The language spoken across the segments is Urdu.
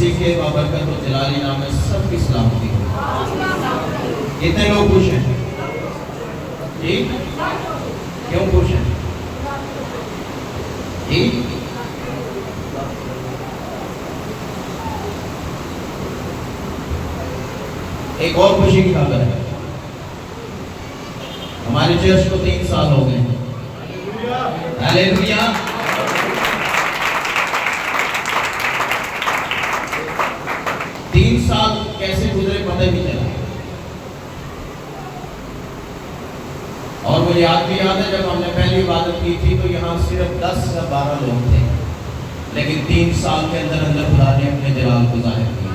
مسیح کے بابرکت و جلالی نام میں سب کی سلامتی ہو۔ کتنے لوگ خوش ہیں؟ جی کیوں خوش ہیں؟ جی ایک اور خوشی کی خبر ہے، ہماری چرچ کو 3 سال ہو گئے۔ ہاللیلویا۔ 3 سال کیسے گزرے پتہ نہیں چلا، اور مجھے یاد بھی یاد ہے جب ہم نے پہلی عبادت کی تھی تو یہاں صرف 10 یا 12 لوگ تھے، لیکن 3 سال کے اندر اندر خدا نے اپنے جلال کو ظاہر کیا۔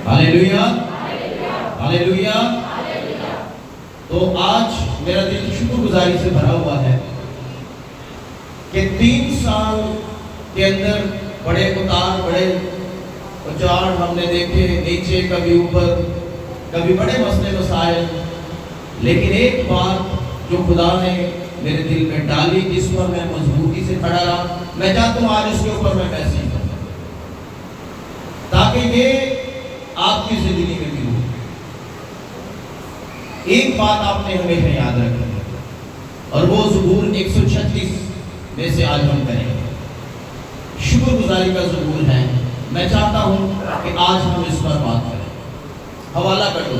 ہاللیلویا، ہاللیلویا۔ تو آج میرا دل شکر گزاری سے بھرا ہوا ہے کہ 3 سال کے اندر بڑے اتار بڑے اچار ہم نے دیکھے، نیچے کبھی اوپر، کبھی بڑے مسئلے مسائل، لیکن ایک بات جو خدا نے میرے دل میں ڈالی جس پر میں مضبوطی سے کھڑا رہا، میں چاہتا ہوں آج اس کے اوپر میں میسیج کروں تاکہ یہ آپ کی زندگی میں بھی ہو۔ ایک بات آپ نے ہمیشہ یاد رکھنی ہے، اور وہ زبور 136 میں سے آج ہم کریں گے۔ شکر گزاری کا زبور ہے، میں چاہتا ہوں کہ آج ہم اس پر بات کریں۔ حوالہ کر دو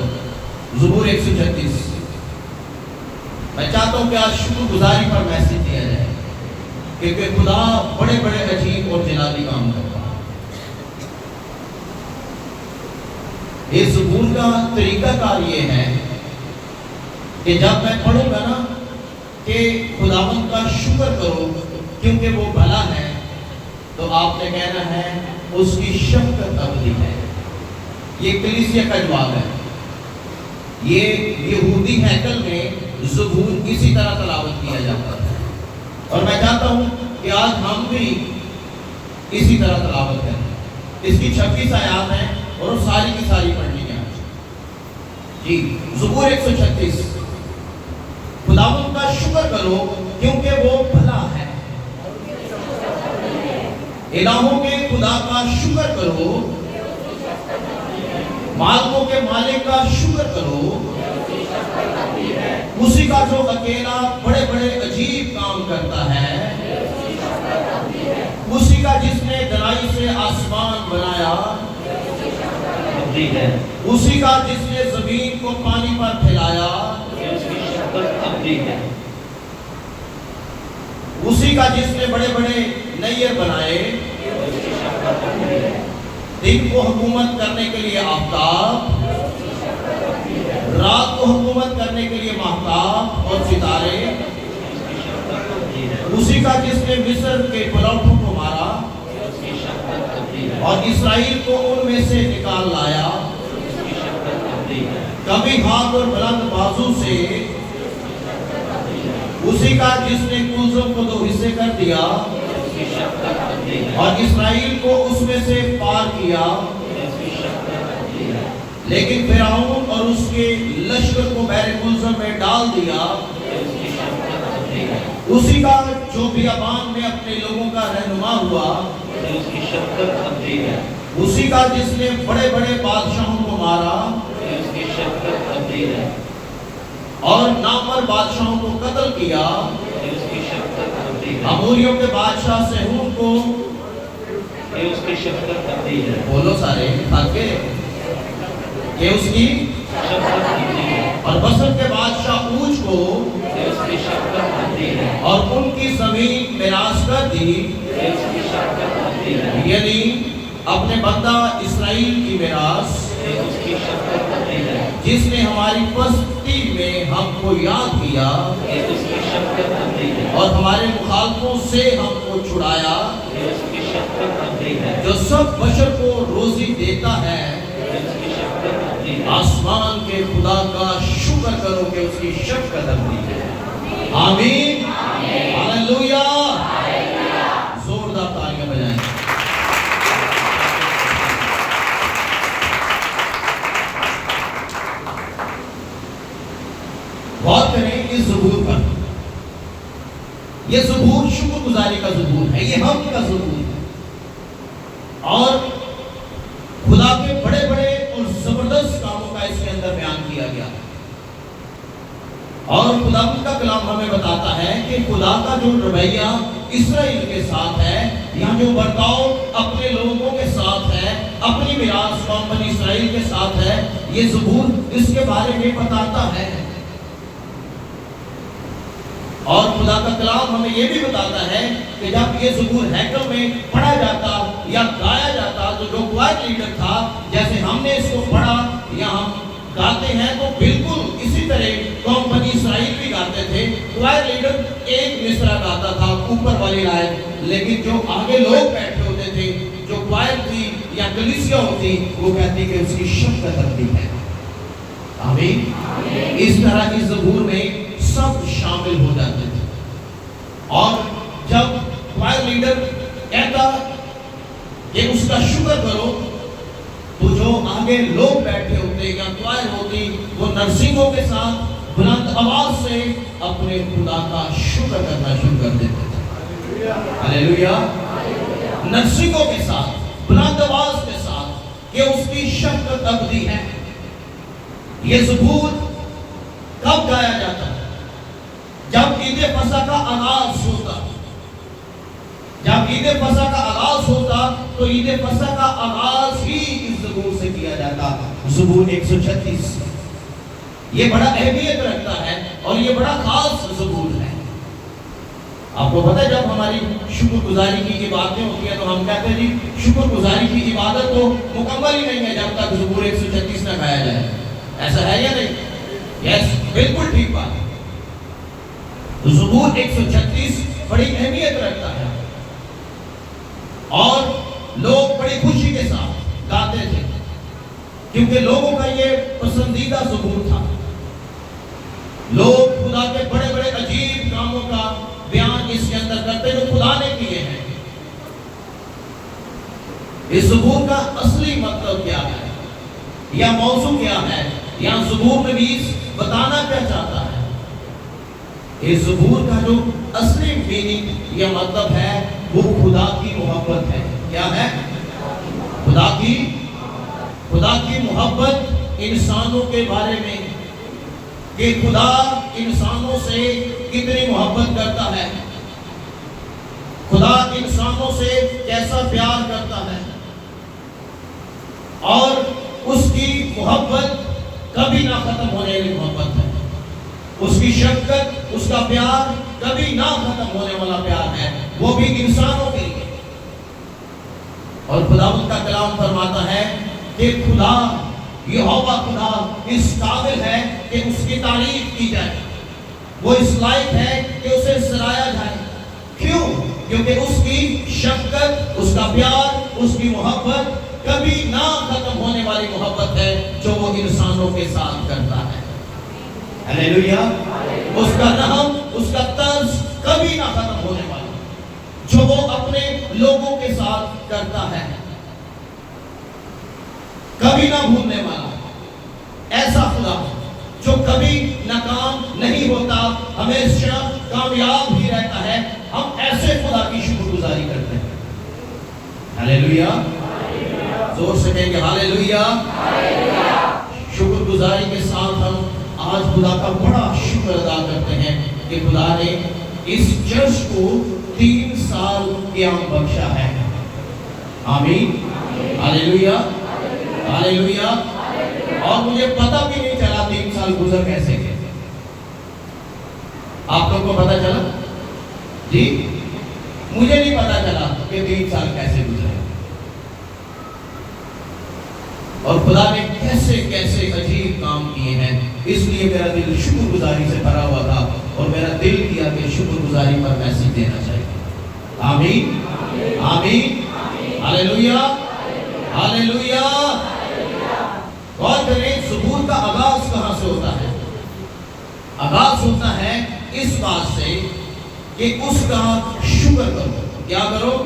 زبور 136۔ میں چاہتا ہوں کہ آج شکر گزاری پر میسیج دیا جائے، کیونکہ خدا بڑے بڑے عجیب اور جلالی کام کرتا ہے۔ اس زبور کا طریقہ کار یہ ہے کہ جب میں پڑھوں گا نا کہ خداوند کا شکر کرو کیونکہ وہ بھلا ہے، تو آپ نے کہنا ہے اس کی شفقت ابدی ہے۔ یہ کلیسیا کا جواب ہے۔ یہ یہودی ہیکل میں زبور اسی طرح تلاوت کیا جاتا ہے، اور میں چاہتا ہوں کہ آج ہم بھی اسی طرح تلاوت کریں۔ اس کی 26 آیات ہیں اور وہ ساری کی ساری پڑھنی ہے آج۔ جی زبور 136۔ خداوند کا شکر کرو کیونکہ وہ بھلا ہے۔ الہوں کے خدا کا شکر کرو، مالکوں کے مالک کا شکر کرو، اسی کا جو اکیلا بڑے بڑے عجیب کام کرتا ہے، اسی کا جس نے درائی سے آسمان بنایا، اسی کا جس نے زمین کو پانی پر پھیلایا، اسی کا جس نے بڑے بڑے نیر بنائے، دن کو حکومت کرنے کے لیے آفتاب، رات کو حکومت کرنے کے لیے ماہتاب اور ستارے، اسی کا جس نے مصر کے پلوٹوں کو مارا اور اسرائیل کو ان میں سے نکال لایا، کبھی ہاتھ اور بلند بازو سے، اسی کا جس نے کلزم کو 2 حصے کر دیا اور اسرائیل کو اس میں سے پار کیا، لیکن فرعون اور اس کے لشکر کو بحر کلزم میں ڈال دیا، اسی کا جو بیابان میں اپنے لوگوں کا رہنما ہوا، اسی کا جس نے بڑے بڑے بادشاہوں کو مارا اور نامور بادشاہوں کو قتل کیا، اموریوں کے بادشاہ سہون کو، بولو سارے تاکہ کہ اس کی اور بصر کے بادشاہ اوج کو اور ان کی زمین میراث کر دی، یعنی اپنے بندہ اسرائیل کی میراث، جس نے ہماری پستی میں ہم کو یاد کیا اور ہمارے مخالفوں سے ہم کو چھڑایا، جو سب بشر کو روزی دیتا ہے، آسمان کے خدا کا شکر کرو کہ اس کی شفقت ابدی ہے۔ آمین، ہاللیلویا۔ زوردار تالیاں بجائیں۔ غور کریں اس زبور پر۔ یہ زبور شکر گزاری کا زبور ہے، یہ حمد کا زبور ہے، اور خدا کے بڑے بڑے اور زبردست کاموں کا اس کے اندر بیان کیا گیا ہے۔ اور خدا کا کلام ہمیں بتاتا ہے کہ خدا کا جو رویہ اسرائیل کے ساتھ ہے، یا جو برتاؤ اپنے لوگوں کے ساتھ ہے، اپنی میراث قوم بنی اسرائیل کے ساتھ ہے، یہ زبور اس کے بارے میں بتاتا ہے۔ اور خدا کا کلام ہمیں یہ بھی بتاتا ہے کہ جب یہ زبور ہیکل میں پڑھا جاتا یا گایا جاتا، تو جو کوائر لیڈر تھا، جیسے ہم نے اس کو پڑھا یا ہم گاتے ہیں، تو بالکل اسی طرح قوم بنی اسرائیل بھی گاتے تھے۔ کوائر لیڈر ایک مصرع گاتا تھا اوپر والی لائن، لیکن جو آگے لوگ بیٹھے ہوتے تھے، جو کوائر تھی یا کلیسیا ہوتی، وہ کہتی کہ اس کی شفقت رکھتی ہے۔ آمین۔ اس طرح کی زبور میں سب شامل ہو جاتے تھے۔ اور جب کوائر لیڈر کہتا کہ اس کا شکر کرو، تو جو آگے لوگ بیٹھے ہوتے یا کوائر ہوتی، وہ نرسنگوں کے ساتھ بلند آواز سے اپنے خدا کا شکر کرنا شروع کر دیتے تھے۔ ہلیلویا۔ نرسنگوں کے ساتھ بلند آواز کے ساتھ کہ اس کی شفقت ابدی ہے۔ یہ زبور کب گایا جاتا ہے؟ جب عید فصح کا آغاز ہوتا۔ جب عید فصح کا آغاز ہوتا تو عید فصح کا آغاز ہی اس زبور سے کیا جاتا۔ زبور 136 یہ بڑا اہمیت رکھتا ہے اور یہ بڑا خاص زبور ہے۔ آپ کو پتہ ہے جب ہماری شکر گزاری کی باتیں ہوتی ہیں تو ہم کہتے ہیں جی شکر گزاری کی عبادت تو مکمل ہی نہیں ہے جب تک زبور 136 نہ گایا جائے۔ ایسا ہے یا نہیں؟ یس، بالکل ٹھیک بات ہے۔ زبور 136 بڑی اہمیت رکھتا ہے اور لوگ بڑی خوشی کے ساتھ گاتے تھے، کیونکہ لوگوں کا یہ پسندیدہ زبور تھا۔ لوگ خدا کے بڑے بڑے عجیب کاموں کا بیان اس کے اندر کرتے جو خدا نے کیے ہیں۔ اس زبور کا اصلی مطلب کیا ہے یا موضوع کیا ہے یا زبور نویس بتانا کیا چاہتا ہے؟ اس زبور کا جو اصلی میننگ یا مطلب ہے وہ خدا کی محبت ہے۔ کیا ہے؟ خدا کی محبت انسانوں کے بارے میں، کہ خدا انسانوں سے کتنی محبت کرتا ہے، خدا انسانوں سے کیسا پیار کرتا ہے، اور اس کی محبت کبھی نہ ختم ہونے والی محبت ہے۔ اس کی شفقت، اس کا پیار کبھی نہ ختم ہونے والا پیار ہے، وہ بھی انسانوں کے لیے۔ اور خداوند کا کلام فرماتا ہے کہ خدا یہوہ خدا اس قابل ہے کہ اس کی تعریف کی جائے، وہ اس لائق ہے کہ اسے سرایا جائے۔ کیوں؟ کیونکہ اس کی شفقت، اس کا پیار، اس کی محبت کبھی نہ ختم ہونے والی محبت ہے جو وہ انسانوں کے ساتھ کرتا ہے۔ ہلیلویا۔ اس کا رحم، اس کا طرز کبھی نہ ختم ہونے والا جو وہ اپنے لوگوں کے ساتھ کرتا ہے، کبھی نہ بھولنے والا ایسا خدا جو کبھی ناکام نہیں ہوتا، ہمیشہ کامیاب ہی رہتا ہے۔ ہم ایسے خدا کی شکر گزاری کرتے ہیں۔ ہلیلویا۔ زور سے کہیں گے ہلیلویا۔ شکر گزاری کے ساتھ ہم آج خدا کا بڑا شکر ادا کرتے ہیں کہ خدا نے اس چرچ کو 3 سال قیام بخشا ہے۔ آمین۔ ہلیلویا۔ ہلیلویا۔ اور مجھے پتہ بھی نہیں چلا 3 سال گزر کیسے گئے۔ آپ لوگ کو پتہ چلا؟ جی مجھے نہیں پتہ چلا کہ 3 سال کیسے گزرے، اور خدا نے کیسے کیسے عجیب کام کیے ہیں۔ اس لیے میرا دل شکر گزاری سے بھرا ہوا تھا اور میرا دل کیا کہ شکر گزاری پر میسج دینا چاہیے۔ آمین آمین ہلیلویا ہلیلویا۔ غور کریں زبور کا آغاز کہاں سے ہوتا ہے؟ آغاز ہوتا ہے اس بات سے کہ اس کا شکر کرو۔ کیا کرو؟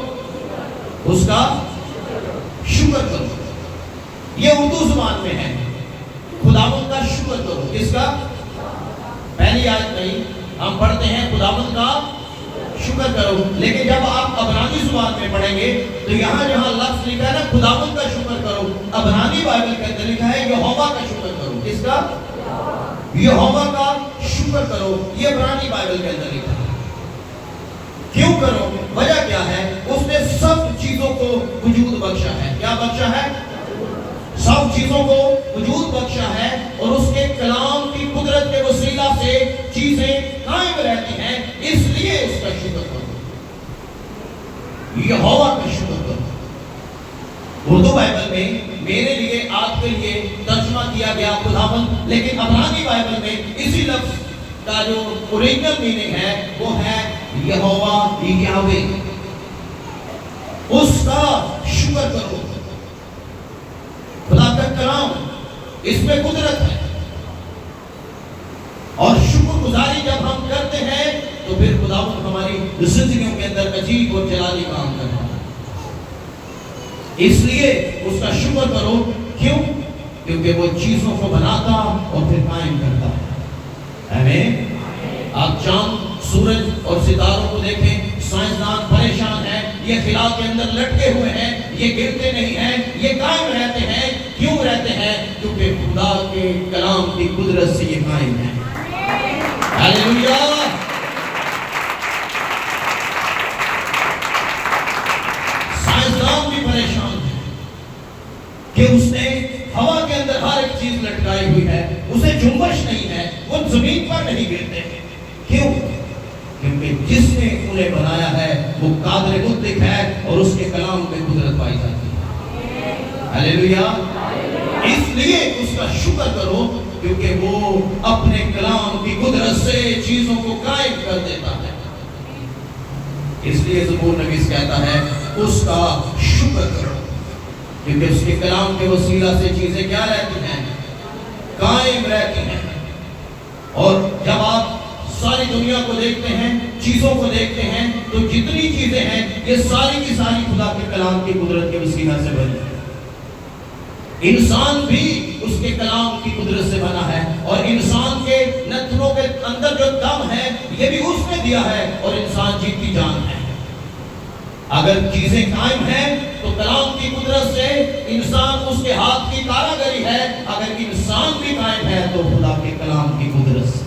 اس کا شکر کرو۔ یہ اردو زبان میں ہے، خداوند کا شکر کرو۔ کس کا؟ پہلی آیت نہیں، ہم پڑھتے ہیں خداوند کا شکر کرو. لیکن جب آپ عبرانی زبان میں پڑھیں گے تو یہاں جہاں لفظ لکھا ہے نا خداوند کا شکر کرو، عبرانی بائبل کے اندر لکھا ہے یہوہ کا شکر کرو. کس کا؟ یہوہ کا شکر کرو. یہ عبرانی بائبل کے اندر لکھا ہے. کیوں کرو؟ وجہ کیا ہے؟ اس نے سب چیزوں کو وجود بخشا ہے. کیا بخشا ہے؟ سب چیزوں کو وجود بخشا ہے، اور اس کے کلام کی قدرت کے وسیلہ سے چیزیں قائم رہتی ہیں. اس لیے اس کا شکر کرو، یہوہ کا شکر کرو. اردو بائبل میں میرے لیے آپ کے لیے ترجمہ کیا گیا خداوند، لیکن عبرانی بائبل میں اسی لفظ کا جو اوریجنل میننگ ہے وہ ہے یہوہ، یہوہ. اس کا شکر کرو. خدا کا کلام اس میں قدرت ہے، اور شکر گزاری جب ہم کرتے ہیں تو پھر خداوند ہماری زندگیوں کے اندر عجیب اور جلالی کام کرتا ہے. اس لیے اس کا شکر کرو. کیوں؟ کیونکہ وہ چیزوں کو بناتا اور پھر قائم کرتا ہے. آمین. آپ چاند، سورج اور ستاروں کو دیکھیں. سائنسدان پریشان ہیں، یہ خلا کے اندر لٹکے ہوئے ہیں، یہ گرتے نہیں ہیں، یہ قائم رہتے ہیں. کیوں رہتے ہیں؟ کیونکہ خدا کے کلام کی قدرت سے یہ قائم ہے. ہاللیلویا. سائنسدان بھی پریشان ہیں کہ اس نے ہوا کے اندر ہر ایک چیز لٹکائی ہوئی ہے، اسے جنبش نہیں ہے، وہ زمین پر نہیں گرتے. کیوں؟ کیونکہ جس نے انہیں بنایا ہے وہ قادر مطلق ہے، اور اس کے کلام میں قدرت پائی جاتی ہے. ہاللیلویا. اس لیے اس کا شکر کرو، کیونکہ وہ اپنے کلام کی قدرت سے چیزوں کو قائم کر دیتا ہے. اس لیے زبور نویس کہتا ہے اس کا شکر کرو، کیونکہ اس کے کلام کے وسیلہ سے چیزیں کیا رہتی ہیں؟ قائم رہتی ہیں. اور جب آپ ساری دنیا کو دیکھتے ہیں، چیزوں کو دیکھتے ہیں، تو جتنی چیزیں ہیں یہ ساری کی ساری خدا کے کلام کی قدرت کے وسیلہ سے بنی ہے. انسان بھی اس کے کلام کی قدرت سے بنا ہے، اور انسان کے نتنوں کے اندر جو دم ہے یہ بھی اس نے دیا ہے، اور انسان جیتی جان ہے. اگر چیزیں قائم ہیں تو کلام کی قدرت سے، انسان اس کے ہاتھ کی کاراگری ہے. اگر انسان بھی قائم ہے تو خدا کے کلام کی قدرت سے.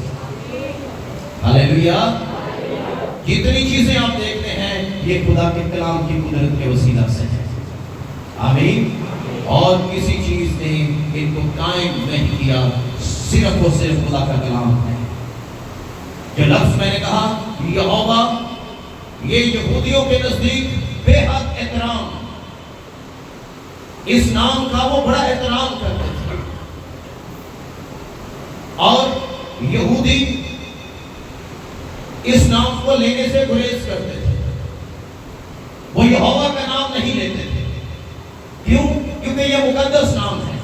ہاللیلویا. جتنی چیزیں آپ دیکھتے ہیں یہ خدا کے کلام کی قدرت کے وسیلہ سے ہے. آمین. اور کسی چیز نے ان کو قائم نہیں کیا، صرف اور صرف خدا کا کلام ہے. جو لفظ میں نے کہا یہوہ، یہ یہودیوں کے نزدیک بے حد احترام، اس نام کا وہ بڑا احترام کرتے تھے. اور یہودی اس نام کو لینے سے گریز کرتے تھے. وہ یہوہ کا نام نہیں لیتے تھے. کیوں؟ کیونکہ یہ مقدس نام ہے.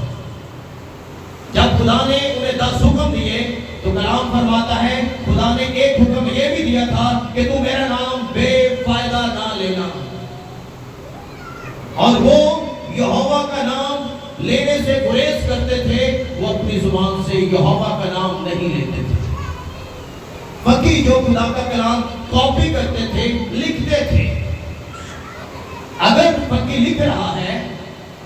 جب خدا نے انہیں 10 حکم دیے تو کلام فرماتا ہے خدا نے ایک حکم یہ بھی دیا تھا کہ تو میرا نام بے فائدہ نہ لینا. اور وہ یہوہ کا نام لینے سے گریز کرتے تھے. وہ اپنی زبان سے یہوہ کا نام نہیں لیتے تھے. فقی جو خدا کا کلام کاپی کرتے تھے، لکھتے تھے، اگر فقی لکھ رہا ہے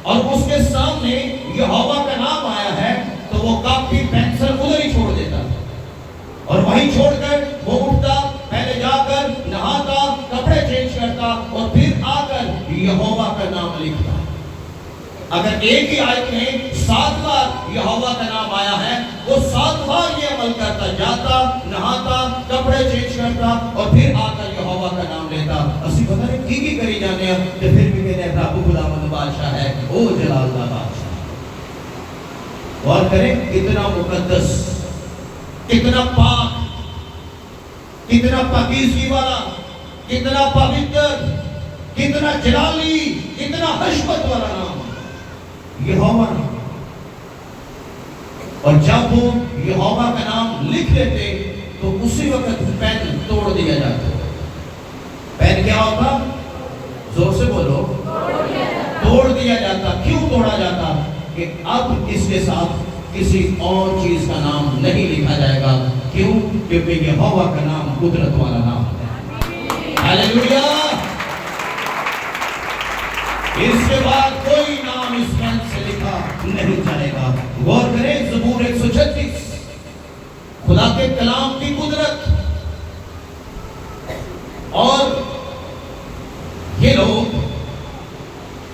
اور اس کے سامنے یہوہ کا نام آیا ہے تو وہ کاپی پینسل ادھر ہی چھوڑ دیتا تھا، اور وہیں چھوڑ کر وہ اٹھتا، پہلے جا کر نہاتا، کپڑے چینج کرتا، اور پھر آ کر یہوہ کا نام لکھتا. اگر ایک ہی آیت میں 7 بار یہوہ کا نام آیا ہے، وہ 7 بار یہ عمل کرتا، جاتا، نہاتا، کپڑے چینج کرتا، اور پھر آ کر یہوہ کا نام لیتا. اسی پتہ نہیں کی کری جانے ہیں، تو پھر بھی کہتے ہیں رب خداوند بادشاہ ہے، او جلال اللہ بادشاہ. غور کریں کتنا مقدس، کتنا پاک، کتنا پاکیزگی والا، کتنا پوتر، کتنا جلالی، کتنا حشمت والا نام یہوہ نام. اور جب وہ یہوہ کا نام لکھ لیتے تو اسی وقت پین توڑ دیا جاتا. پین کیا ہوتا؟ زور سے بولو. توڑ دیا جاتا. کیوں توڑا جاتا؟ کہ اب اس کے ساتھ کسی اور چیز کا نام نہیں لکھا جائے گا. کیوں؟ کیونکہ یہوہ کا نام قدرت والا نام ہے.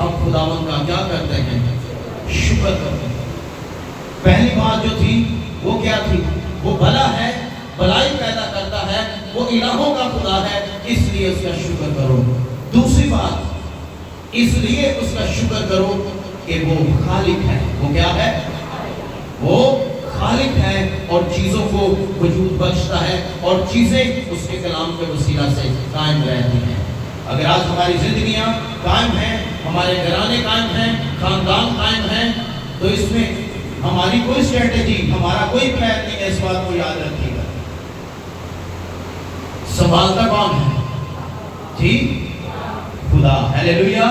ہم خداوند کا کیا کرتے ہیں؟ شکر کرتے ہیں۔ پہلی بات جو تھی وہ کیا تھی؟ وہ بھلا ہے، بھلائی پیدا کرتا ہے، وہ الہوں کا خدا ہے، اس لیے اس کا شکر کرو۔ دوسری بات، اس لیے اس کا شکر کرو کہ وہ خالق ہے۔ وہ کیا ہے؟ وہ خالق ہے اور چیزوں کو وجود بخشتا ہے اور چیزیں اس کے کلام کے وسیلہ سے قائم رہتی ہیں۔ اگر آج ہماری زندگیاں قائم ہیں، ہمارے گھرانے قائم ہیں، خاندان قائم ہیں، تو اس میں ہماری کوئی اسٹریٹجی، ہمارا کوئی پلان نہیں ہے۔ اس بات کو یاد رکھیے گا۔ سنبھالتا کون ہے؟ جی خدا۔ ہاللیلویا،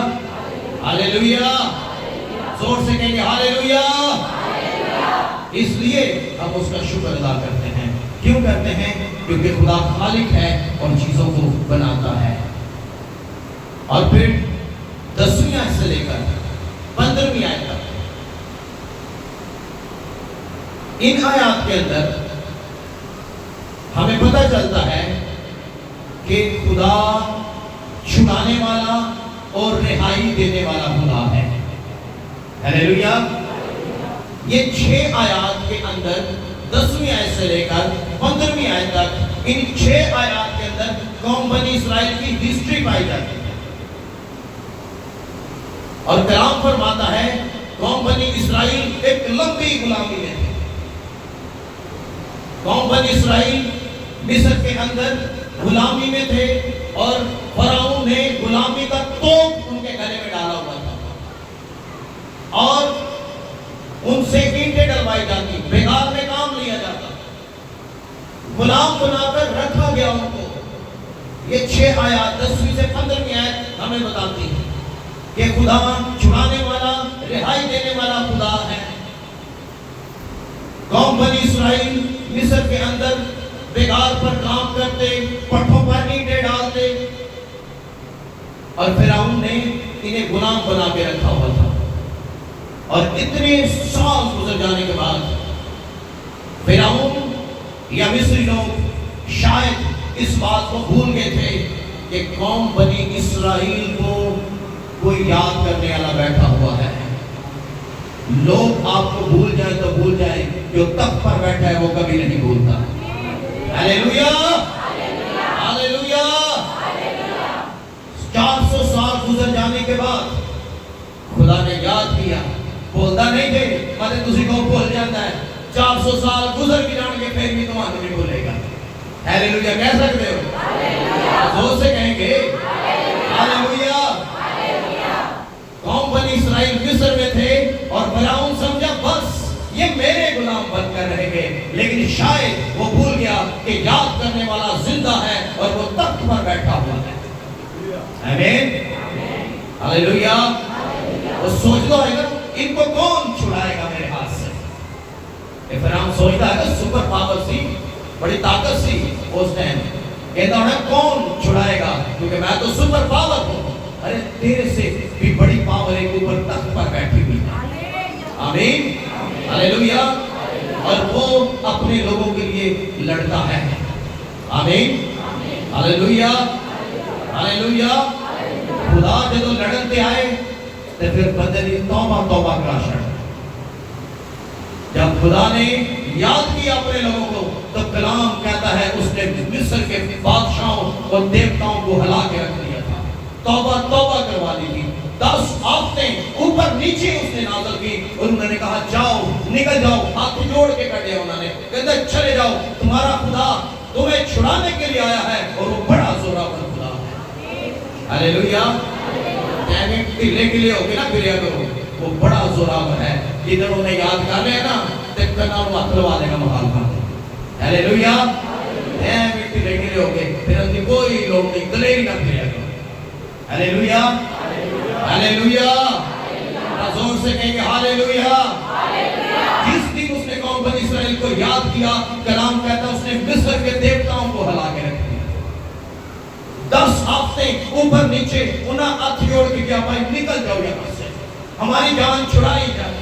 ہاللیلویا، زور سے کہیں گے ہاللیلویا۔ اس لیے ہم اس کا شکر ادا کرتے ہیں۔ کیوں کرتے ہیں؟ کیونکہ خدا خالق ہے اور چیزوں کو بناتا ہے۔ اور پھر 10ویں آیت سے لے کر 15ویں آیت تک ان آیات کے اندر ہمیں پتہ چلتا ہے کہ خدا چھڑانے والا اور رہائی دینے والا خدا ہے۔ ہاللیلویا۔ یہ 6 آیات کے اندر 10ویں آیت سے لے کر 15ویں آیت تک ان 6 آیات کے اندر قوم بنی اسرائیل کی ہسٹری پائی جاتی ہے۔ اور کلام فرماتا ہے قوم بنی اسرائیل ایک لمبی غلامی میں تھے۔ قوم بنی اسرائیل مصر کے اندر غلامی میں تھے اور فرعون نے غلامی کا توپ ان کے گلے میں ڈالا ہوا تھا اور ان سے اینٹیں ڈلوائی جاتی، بیگار میں کام لیا جاتا، غلام بنا کر رکھا گیا ان کو۔ یہ 6 آیات 10ویں سے 15ویں آیت ہمیں بتاتی ہے کہ خدا چھڑانے والا، رہائی دینے والا خدا ہے۔ قوم بنی اسرائیل مصر کے اندر بیگار پر کام کرتے، پٹھوں پر اینٹیں ڈالتے اور فرعون نے انہیں غلام بنا کے رکھا ہوا تھا۔ اور اتنے سال گزر جانے کے بعد فرعون یا مصری لوگ شاید اس بات کو بھول گئے تھے کہ قوم بنی اسرائیل کو کوئی یاد کرنے والا بیٹھا ہوا ہے۔ لوگ آپ کو بھول جائیں تو بھول جائیں، جو تخت پر بیٹھا ہے وہ کبھی نہیں بھولتا۔ ہاللیلویا، ہاللیلویا۔ 400 سال گزر جانے کے بعد خدا نے یاد کیا، بولتا نہیں تھے مطلب تسی کو بھول جاتا ہے، 400 سال گزر بھی جان کے پھر بھی تمہیں نہیں بھولے گا۔ ہاللیلویا کہہ سکتے ہو؟ زور سے کہیں گے ہاللیلویا۔ قوم بنی اسرائیل مصر میں تھے اور فرعون سمجھا بس یہ میرے غلام بن کر رہیں گے، لیکن شاید وہ بھول گیا کہ یاد کرنے والا زندہ ہے اور وہ تخت پر بیٹھا ہوا ہے۔ آمین، ہاللیلویا۔ وہ سوچتا ہے گا ان کو کون چھڑائے گا میرے ہاتھ سے؟ فرعون سوچتا ہے کہ سپر پاور سی، بڑی طاقت سی اس ٹائم، کہتا ہے کون چھڑائے گا کیونکہ میں تو سپر پاور ہوں۔ ارے تیرے سے بھی بڑی پاور ایک اوپر تخت پر بیٹھی ہوئی ہے۔ آمین، ہاللیلویا۔ اور وہ اپنے لوگوں کے لیے لڑتا ہے۔ آمین، ہاللیلویا، ہاللیلویا۔ خدا جدو لڑن تے آئے تو پھر بندے دی توبہ توبہ کرا چھڑ۔ جب خدا نے یاد کیا اپنے لوگوں کو تو کلام کہتا ہے اس نے مصر کے بادشاہوں اور دیوتاؤں کو ہلا کے رکھ دیا تھا، توبہ توبہ کروا دی تھی۔ 10 آفتیں اوپر نیچے اس نے نازل کی اور انہوں نے کہا جاؤ، نکل جاؤ، ہاتھ جوڑ کے کہتے ہیں انہوں نے، کہتے ہیں چلے جاؤ، تمہارا خدا تمہیں چھڑانے کے لیے آیا ہے اور وہ بڑا زوراور خدا ہے۔ ہاللیلویا۔ کہنے کے لیے ہوگی نا پھر کرو، وہ بڑا زوراور ہے۔ ادھر انہیں یاد کر رہے ہیں نا دیکھ کر نام وقت لوا دے گا مخالفہ۔ ہاللیلویا۔ مٹی لے کے لیے ہوگے پھر ان کی کوئی لوگ نہیں، دلیری نہ پھر کرو۔ ہاللیلویا، ہاللیلویا۔ زور سے کہیں گے ہاللیلویا۔ جس دن اس نے قوم بنی اسرائیل کو یاد کیا، کلام کہتا ہے اس نے مصر کے دیوتاؤں کو ہلا کے رکھ دیا۔ 10 آفتیں اوپر نیچے، انہاں ہاتھ جوڑ کے کیا بھائی نکل جاؤ یہاں سے، ہماری جان چھڑائی جائے۔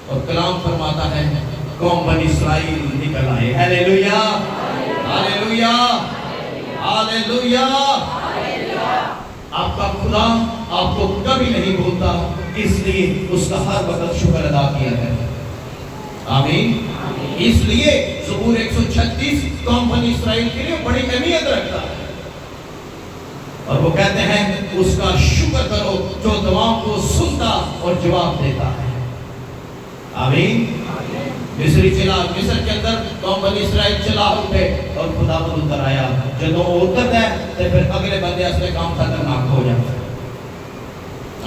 اور کلام فرماتا ہے قوم بنی اسرائیل نکل آئے۔ ہاللیلویا، ہاللیلویا، ہاللیلویا۔ آپ کا خدا آپ کو کبھی نہیں بھولتا، اس لیے اس کا ہر وقت شکر ادا کیا ہے۔ آمین۔ اس لیے زبور 136 قوم بنی اسرائیل کے لیے بڑی اہمیت رکھتا ہے، اور وہ کہتے ہیں اس کا شکر کرو جو دعاؤں کو سنتا اور جواب دیتا ہے۔ آمین۔ مصر کے اندر قوم بنی اسرائیل چلا اٹھے اور خدا بند اتر آیا، جب وہ اتر ہے تو پھر اگلے بندے اس میں کام خطرناک ہو جاتا ہے۔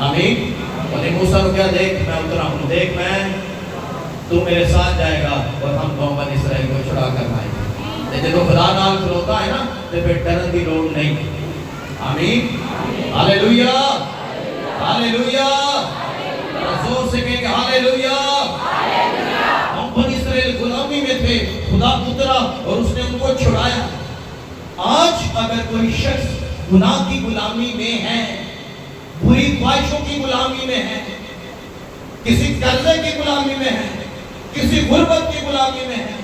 آمین۔ اور موسیٰ کو کیا، دیکھ میں اترا ہوں، دیکھ میں تو میرے ساتھ جائے گا اور ہم قوم بنی اسرائیل کو چھڑا کر لائیں گے۔ لیکن تو خدا نال کھلوتا ہے نا تو پھر ڈرن کی لوڑ نہیں۔ آمین۔ ہالےلویا، ہالےلویا، زور سے کہیں کہ ہالےلویا۔ قوم بنی اسرائیل غلامی میں تھے، خدا اترا اور اس نے ان کو چھڑایا۔ آج اگر کوئی شخص گناہ کی غلامی میں ہے، بری خواہشوں کی غلامی میں ہے، کسی قرضے کی غلامی میں ہے، کسی غربت کی غلامی میں ہے،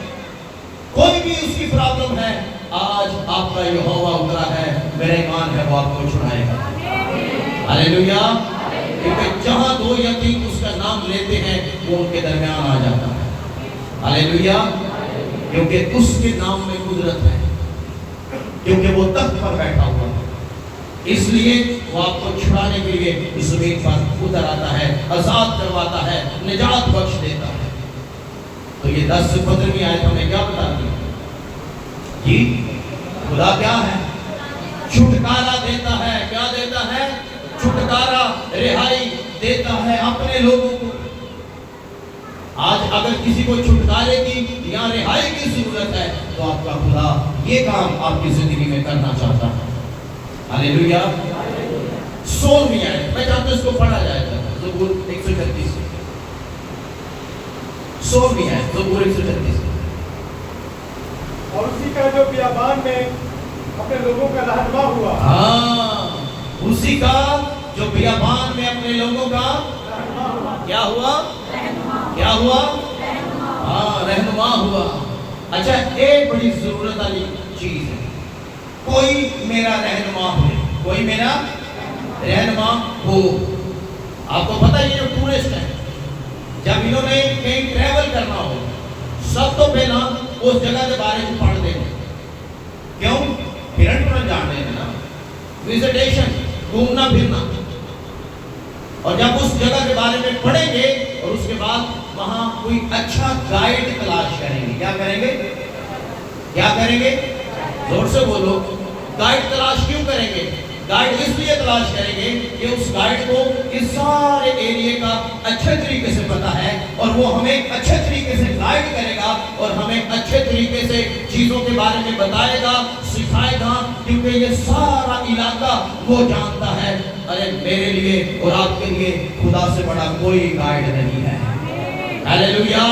کوئی بھی اس کی پرابلم ہے، آج آپ کا یہوہ اترا ہے، میرا ایمان ہے وہ آپ کو چھڑائے گا۔ ہالےلویا۔ کیونکہ جہاں دو یا تین اس کا نام لیتے ہیں وہ ان کے درمیان آ جاتا ہے۔ ہالےلویا۔ کیونکہ اس کے نام میں قدرت ہے، کیونکہ وہ تخت پر بیٹھا ہوا ہے، اس لیے وہ آپ کو چھڑانے کے لیے اس زمین پر اتر آتا ہے، آزاد کرواتا ہے، نجات بخش دیتا ہے۔ تو یہ 10 سے 15ویں آیت ہمیں کیا بتاتی ہے؟ جی خدا کیا ہے؟ چھٹکارا دیتا ہے۔ کیا دیتا ہے؟ چھٹکارا، رہائی دیتا ہے اپنے لوگوں کو۔ آج اگر کسی کو چھٹکارے کی یا رہائی کی ضرورت ہے تو آپ کا خدا یہ کام آپ کی زندگی میں کرنا چاہتا ہے۔ ہالےلویا۔ 16ویں آیت میں چاہتا ہوں اس کو پڑھا جائے گا، زبور 136، 16ویں آیت زبور 136۔ اور اسی کا جو بیابان میں اپنے لوگوں کا رہنما ہوا۔ ہاں، اسی کا جو بیابان میں اپنے لوگوں کا کیا ہوا؟ کیا ہوا؟ ہاں، رہنما ہوا۔ اچھا، ایک بڑی ضرورت والی چیز ہے، کوئی میرا رہنما ہو، کوئی میرا رہنما ہو۔ آپ کو پتہ یہ جو ٹورسٹ ہیں، جب انہوں نے کہیں ٹریول کرنا ہو، سب تو پہلا اس جگہ کے بارے میں پڑھ دیں گے۔ کیوں؟ پھرن ٹورن جانے ہیں نا، وزیٹیشن، گھومنا پھرنا۔ اور جب اس جگہ کے بارے میں پڑھیں گے اور اس کے بعد وہاں کوئی اچھا گائیڈ تلاش کریں گے۔ کیا کریں گے؟ کیا کریں گے؟ زور سے بولو۔ گائیڈ تلاش کیوں کریں گے؟ گائیڈ اس لیے تلاش کریں گے کہ اس گائیڈ کو اس سارے ایریے کا اچھے طریقے سے پتا ہے، اور وہ ہمیں اچھے طریقے سے گائیڈ کرے گا اور ہمیں اچھے طریقے سے چیزوں کے بارے میں بتائے گا، سکھائے گا، کیونکہ یہ سارا علاقہ وہ جانتا ہے۔ ارے میرے لیے اور آپ کے لیے خدا سے بڑا کوئی گائیڈ نہیں ہے۔ ہالےلویا۔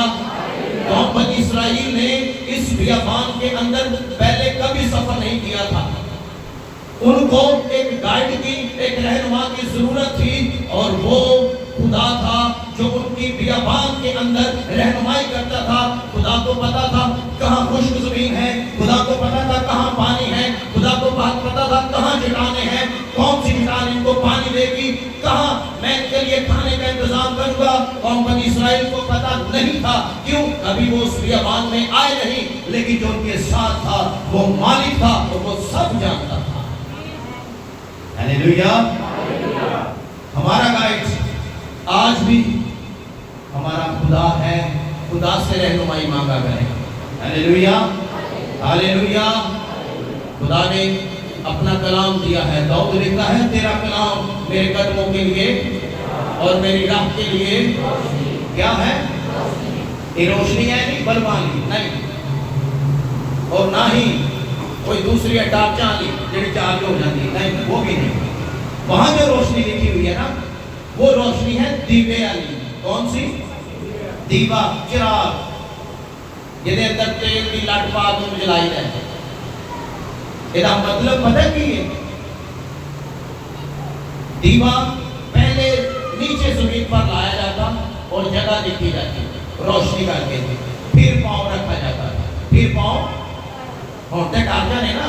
قوم بنی اسرائیل نے اس بیابان کے اندر پہلے کبھی سفر نہیں کیا تھا، ان کو ایک گائیڈ کی، ایک رہنما کی ضرورت تھی، اور وہ خدا تھا جو ان کی بیابان کے اندر رہنمائی کرتا تھا۔ خدا کو پتا تھا کہاں خشک زمین ہے، خدا کو پتا تھا کہاں پانی ہے، خدا کو پتا تھا کہاں چٹانیں ہیں، کون سی چٹان ان کو پانی دے گی، کہاں میں ان کے لیے کھانے کا انتظام کروں گا۔ قوم بنی اسرائیل کو پتا نہیں تھا، کیوں؟ ابھی وہ اس بیابان میں آئے نہیں، لیکن جو ان کے ساتھ تھا وہ مالک تھا اور وہ سب جانتا تھا۔ ہالےلویا۔ ہمارا گائیڈ آج بھی ہمارا خدا ہے، خدا سے رہنمائی مانگا کریں۔ ہالےلویا، ہالےلویا۔ خدا نے اپنا کلام دیا ہے، داؤد لکھتا ہے تیرا کلام میرے قدموں کے لیے اور میری راہ کے لیے کیا ہے؟ یہ روشنی ہے، نہیں بلبانی نہیں، اور نہ ہی کوئی دوسری ٹارچ والی جڑی چارج ہو جاتی ہے، نہیں وہ بھی نہیں۔ وہاں جو روشنی لکھی ہوئی ہے نا، وہ روشنی ہے دیوے والی۔ کون سی؟ دیوا، چراغ، یہ اندر تیل کی لٹ پا کے جلائی جائے۔ یہ مطلب پتہ کی ہے؟ دیوا پہلے نیچے زمین پر لایا جاتا اور جگہ لکھی جاتی روشنی کر کے، پھر پاؤں رکھا جاتا ہے، پھر پاؤں ہوتے ٹارچر ہے نا،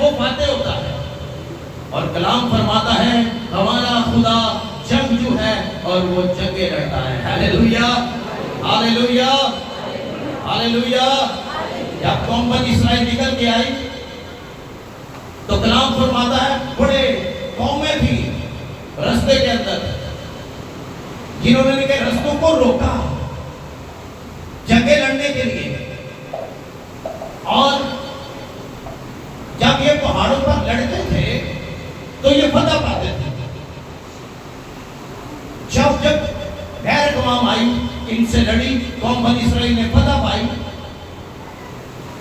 وہ فاتح ہوتا ہے. اور کلام فرماتا ہے ہمارا خدا جنگجو ہے اور وہ جنگیں لڑتا ہے. ہاللیلویا ہاللیلویا ہاللیلویا. جب قوم بنی اسرائیل نکل کے آئی تو کلام فرماتا ہے بڑے قومیں تھیں رستے کے اندر جنہوں نے کے رستوں کو روکا جنگیں لڑنے کے لیے. اور جب یہ پہاڑوں پر لڑتے تھے تو یہ فتح پاتے تھے. جب غیر قوم آئی ان سے لڑی قوم بنی اسرائیل نے فتح پائی.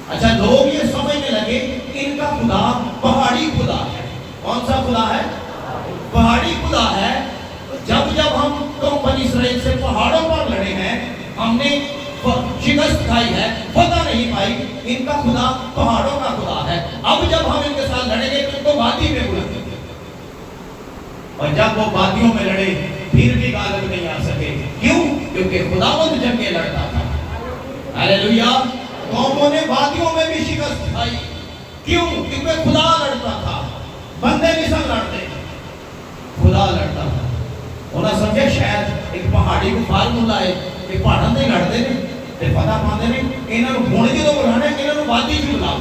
اچھا لوگ یہ سمجھنے لگے کہ ان کا خدا پہاڑی خدا ہے. کون سا خدا ہے؟ پہاڑی خدا ہے. جب ہم قوم بنی اسرائیل سے پہاڑوں پر لڑے ہیں ہم نے شکست کھائی ہے فتح نہیں پائی. ان کا خدا پہاڑوں کا خدا ہے. اب جب ہم ان کے ساتھ لڑیں گے تو ان کو وادی میں بلائیں گے. اور جب وہ وادیوں میں لڑے پھر بھی غالب نہیں آ سکے. کیوں؟ کیونکہ خداوند جنگیں لڑتا تھا. ہاللیلویا. قوموں نے وادیوں میں بھی شکست کھائی. کیوں؟ کیونکہ خدا لڑتا تھا. بندے نہیں سب لڑتے خدا لڑتا تھا. انہاں سمجھے شاید ایک پہاڑی کو فارمولا ہے کہ پہاڑاں تے لڑتے نے تے فتح پاندے نے. انہاں نوں ہن جدوں بلانا ہے انہاں نوں وادی چ بلاؤ.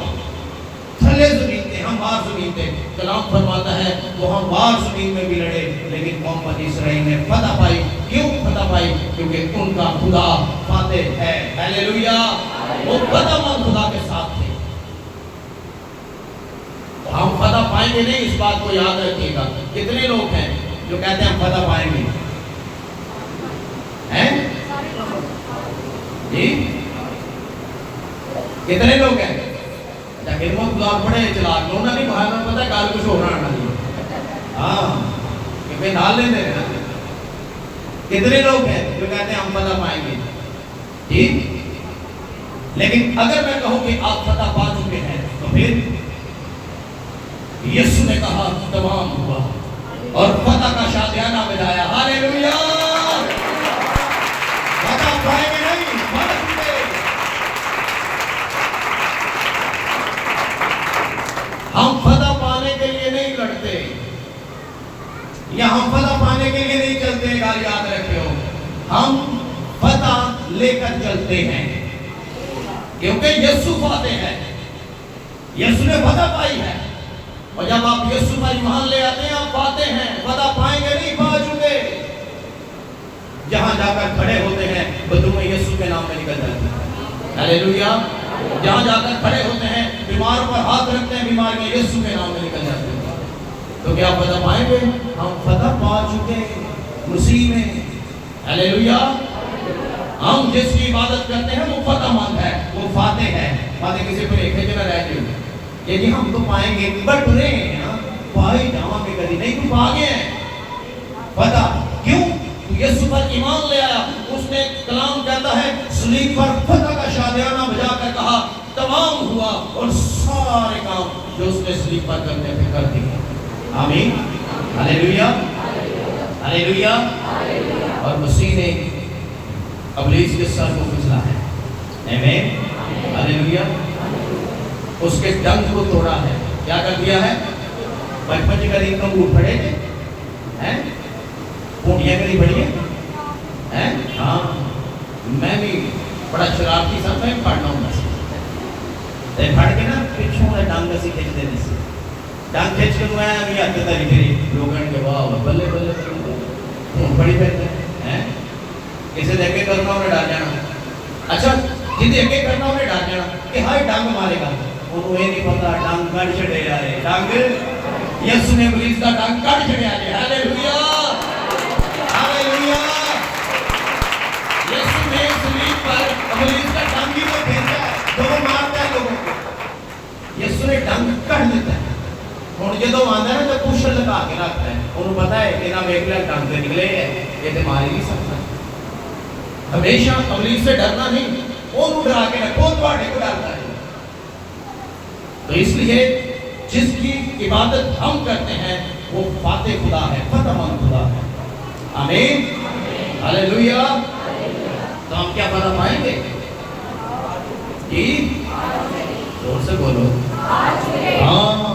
تھلے زمین تے ہم باہر زمین تے. کلام فرماتا ہے وہ ہم باہر زمین میں بھی لڑے لیکن قوم بنی اسرائیل نے فتح پائی. کیوں فتح پائی؟ کیونکہ ان کا خدا فاتح ہے. ہاللیلویا. وہ فتح مند خدا کے ساتھ تھے. ہم فتح پائیں گے نہیں اس بات کو یاد رکھیے گا. کتنے لوگ ہیں جو کہتے ہیں ہم فتح پائیں گے؟ ہیں جی کتنے لوگ ہیں؟ لیکن وہ خدا بڑے چلاک لوگ نہیں باہر میں پتہ کال کچھ ہو رہا نہیں. ہاں کیونکہ نال لیتے ہیں. کتنے لوگ ہیں جو کہتے ہیں ہم فتح پائیں گے؟ جی لیکن اگر میں کہوں کہ آپ فتح پا چکے ہیں تو پھر یسوع نے کہا تمام ہوا اور فتح کا شادیانہ بجایا. ہاللیلویا. فتح پائیں گے نہیں مر چکے. ہم فتح پانے کے لیے نہیں لڑتے یا ہم فتح پانے کے لیے نہیں چلتے. گال یاد رکھے ہو ہم فتح لے کر چلتے ہیں کیونکہ یسوع فاتح ہے. یسوع نے فتح پائی ہے. اور جب آپ یسوع پر ایمان لے آتے ہیں آپ فاتح ہیں. فتح پائیں گے نہیں پا چکے. جہاں جا کر کھڑے ہوتے ہیں بدویں یسوع کے نام میں نکل جاتے ہیں. ہاللیلویا. جہاں جا کر کھڑے ہوتے ہیں بیماروں پر ہاتھ رکھتے ہیں بیماریاں یسوع کے نام میں نکل جاتے ہیں. تو کیا فتح پائیں گے؟ ہم فتح پا چکے مسیح میں. ہاللیلویا. ہم جس کی عبادت کرتے ہیں وہ فتح مند ہے وہ فاتح ہے. فاتح کسی پر ایک ہے جو نہ رہ جائے یہ جی ہم تو پائیں گے بٹ رہے ہیں پائی جاواں کے کدی نہیں تو پا گئے ہیں فتح. کیوں؟ یسوع پر ایمان لے آیا. اس نے کلام کہتا ہے صلیب پر فتح کا شادیانہ بجا کر کہا تمام ہوا اور سارے کام جو اس نے صلیب پر کرنے تھے کر دیے. آمین. ہاللیلویا ہاللیلویا. اور مسیح نے ابلیس کے سر کو کھچلا ہے. آمین. ہاللیلویا. اس کے ڈنگ کو توڑا ہے. کیا کر دیا ہے؟ بچپن سے کبھی انگور پھڑے تھے ہیں پونڈیاں کبھی پڑی ہیں. ہاں میں بھی بڑا شرارتی سا میں پڑھنا ہوں تے پھڑ کے نا پچھوں میں ڈنگ سے کھینچ دینے سے ڈنگ کھینچ کے میں بھی آتے تھا پھر لوگوں کے واہ بلے بلے بڑی پھرتے ہیں. کسی دیکھ کے کرنا انہیں ڈال جانا. اچھا جی دیکھ کے کرنا انہیں ڈال جانا کہ ہائی ڈنگ مارے گا. انہوں یہ نہیں پتا ڈنگ کٹ چھڑے آئے. ڈنگ یسوع نے ابلیس کا ڈنگ کٹ چھڑے آئے. ہاللیلویا ہاللیلویا. یسوع نے صلیب پر ابلیس کا ڈنگ ہی تو کھینچا ہے تو وہ مارتا ہے لوگوں کو. یسوع نے ڈنگ کٹ دیتا ہے. ہوں جدو آتا ہے نا تو پوچھ لگا کے رکھتا ہے. انہوں پتا ہے کہ نہ ویک لیا ڈنگ سے نکلے ہیں یہ تو مار ہی نہیں سکتا. ہمیشہ ابلیس سے ڈرنا نہیں وہ ڈرا کے رکھو تواڈے کو ڈرتا ہے. تو اس لیے جس کی عبادت ہم کرتے ہیں وہ فاتح خدا ہے فتح مند خدا ہے. آمین. ہاللیلویا. تو ہم کیا فتح پائیں گے؟ جی زور سے بولو. ہاں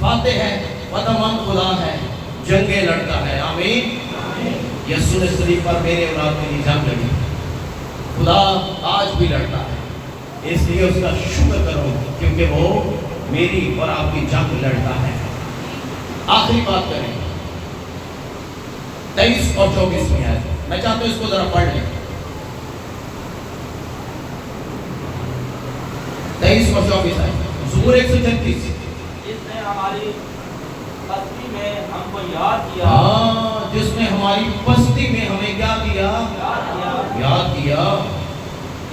فاتح ہے، فتح خدا ہے، جنگیں لڑتا ہے. آمین. یسوع نے صلیب پر میرے اور آپ کے لیے جنگ لڑی. خدا آج بھی لڑتا ہے، اس لیے اس کا شکر کرو کیونکہ وہ میری اور آپ کی جنگ لڑتا ہے. آخری بات کریں 23 اور 24 میں ہے. میں چاہتا ہوں اس کو ذرا پڑھ لیں. 23 اور 24 ہے. زبور 136. جس نے ہماری پستی میں ہم کو یاد کیا. ہاں، جس نے ہماری پستی میں ہمیں کیا کیا؟ یاد کیا.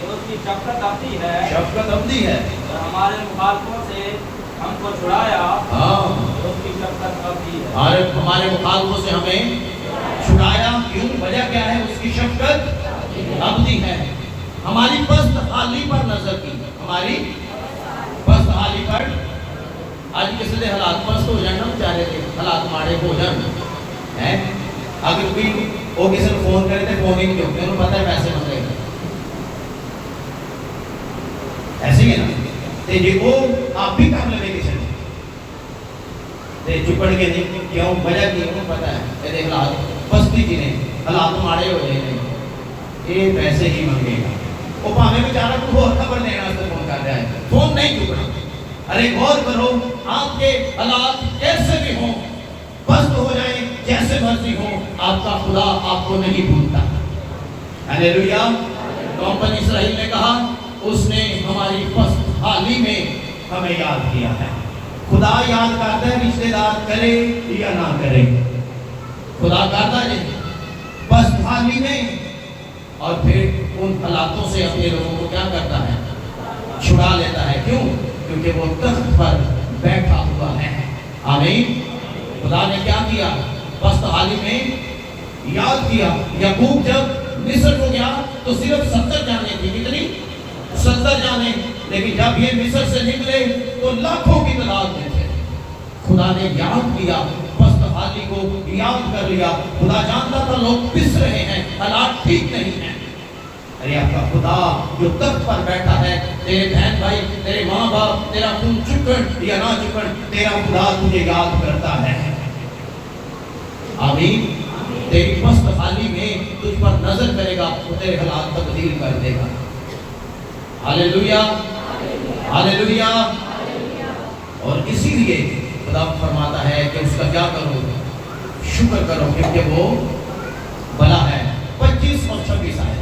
یہ اس کی شفقت ابدی ہے. شفقت ابدی ہے. اور ہمارے مخالفوں سے ہم کو چھڑایا. ہاں، اس کی شفقت ابدی ہے. ہمارے مخالفوں سے ہمیں چھڑایا. کیوں؟ وجہ کیا ہے؟ اس کی شفقت ابدی ہے. ہماری پست حالی پر نظر کی. ہماری پست حالی پر. آج کسی دے حالات پست ہو جانا چاہ رہے تھے، حالات ماڑے ہو جانا. اگر کوئی وہ کسی نے فون کرے تھے، فون ہی نہیں ہوتے، انہوں پتہ ہے پیسے مطلے گا. ایسے ہی ہے نا. جی وہ آپ بھی کام لگے کسی نے چپڑ کے نہیں. کیوں؟ وجہ کی انہوں پتہ ہے کہ دیکھ حالات پستی کی نہیں، حالات ماڑے ہو جائے نہیں، یہ پیسے ہی مانگے گا. وہ پانے بیچارہ کو اور خبر لینا سے فون کر رہا ہے، فون نہیں چکنا. ارے غور کرو، آپ کے حالات کیسے بھی ہوں، پست ہو جائیں، جیسے مرضی ہو، آپ کا خدا آپ کو نہیں بھولتا. ہلیلویا. تو بنی اسرائیل نے کہا اس نے ہماری پست حالی میں ہمیں یاد کیا ہے. خدا یاد کرتا ہے، رشتے دار کرے یا نہ کرے. خدا کرتا ہے پست حالی میں، اور پھر ان حالاتوں سے اپنے لوگوں کو کیا کرتا ہے؟ چھڑا لیتا ہے. کیوں؟ کیونکہ وہ تخت پر بیٹھا ہوا ہے. آمین. خدا نے کیا کیا؟ پست حالی میں یاد کیا. یعقوب جب مصر کو گیا تو صرف 70 جانیں تھی. کتنی؟ 70 جانیں. لیکن جب یہ مصر سے نکلے تو لاکھوں کی تعداد میں تھے. خدا نے یاد کیا، پست حالی کو یاد کر لیا. خدا جانتا تھا لوگ پس رہے ہیں، حالات ٹھیک نہیں ہیں. ارے آپ کا خدا جو تخت پر بیٹھا ہے، تیرے بہن بھائی، تیرے ماں باپ، تیرا خون چکن یا نہ چکن، تیرا خدا تجھے یاد کرتا ہے. آمین. تیری پست حالی میں تجھ پر نظر کرے گا، تو تیرے حالات تبدیل کر دے گا. ہاللیلویا، ہاللیلویا. اور اسی لیے خدا فرماتا ہے کہ اس کا کیا کرو؟ شکر کرو، کیونکہ وہ بھلا ہے. 25 اور 26 آئے.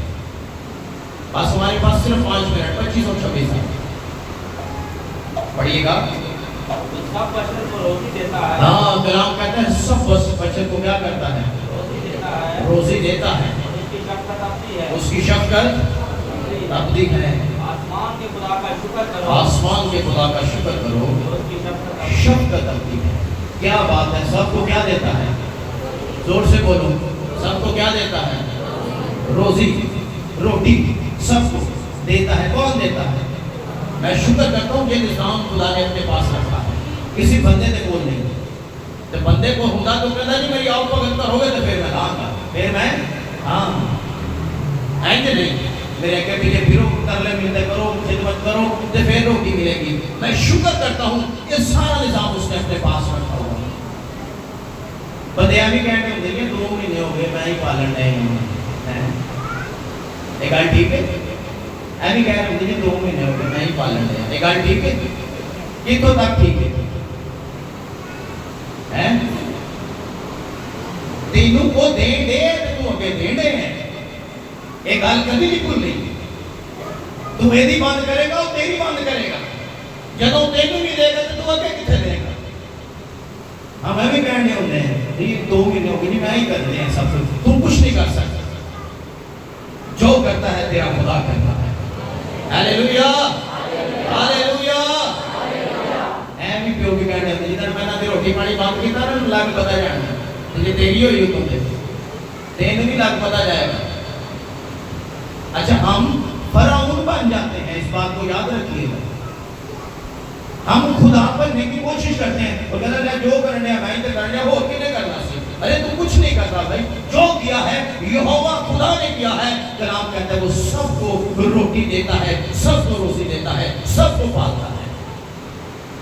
بس ہمارے پاس صرف 5 منٹ. 25 اور 26 آئے پڑھیے گا. سب بشر کو روزی دیتا ہے. ہاں، کلام کہتا ہے سب بشر کو کیا کرتا ہے؟ روزی دیتا ہے. روزی دیتا ہے. اس کی شفقت ابدی ہے. اس کی شفقت ابدی ہے. آسمان کے خدا کا شکر کرو. آسمان کے خدا کا شکر کرو. اس کی شفقت شفقت ابدی ہے. کیا بات ہے. سب کو کیا دیتا ہے؟ زور سے بولو. سب کو کیا دیتا ہے؟ روزی، روٹی سب کو دیتا ہے. کون دیتا ہے؟ میں شکر کرتا ہوں کہ نظام خدا نے اپنے پاس رکھا ہے، کسی بندے نے کون نہیں. جب بندے کو خدا تو کہتا نہیں میری آؤ پگت پر ہوگے تو پھر میں لاؤں گا، پھر میں آئیں گے نہیں. میرے کے پیچھے پھرو، ترلے ملتے کرو، خدمت کرو تو پھر روٹی ملے گی. میں شکر کرتا ہوں یہ سارا نظام اس نے اپنے پاس رکھا ہوا. بندے بھی کہتے ہیں دیکھیں 2 مہینے ہو گئے میں ہی پالن نہیں ہوں. ایک گل ٹھیک ہے. ایوی کہہ رہے ہیں 2 مہینے ہو گئے میں ہی پالن نہیں. ایک گل ٹھیک ہے. کتوں تک ٹھیک ہے؟ تینوں کو دے دے تو اگے دینے ہیں. ایک گل کبھی نہیں بھول رہی. تو میری بند کرے گا اور تیری بند کرے گا. جدوں تینوں بھی دے گا تو اگے کتنے دے گا؟ ہم بھی کہنے ہوتے ہیں 2 مہینے ہو گئے نہیں میں ہی کر دیں سب کچھ. تم کچھ نہیں کر سکتا. جو کرتا ہے تیرا خدا کرتا ہے. ہاللیلویا، ہاللیلویا. اے بھی پیو بھی کہنے ہوتے جدھر میں نے روٹی پانی بند کیتا نا لگ پتا جانا یہ تیری ہوئی ہو تم دے تین بھی لگ پتا جائے گا. اچھا ہم فرعون بن جاتے ہیں، اس بات کو یاد رکھیے گا. ہم خدا بننے کی کوشش کرتے ہیں اور کہتے ہیں جو کرنے ہیں بھائی تو کرنے ہو کنے کرنا سی. ارے تو کچھ نہیں کرتا بھائی. جو کیا ہے یہوہ خدا نے کیا ہے. کلام کہتا ہے وہ سب کو روٹی دیتا ہے، سب کو روزی دیتا ہے، سب کو پالتا ہے.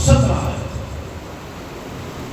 17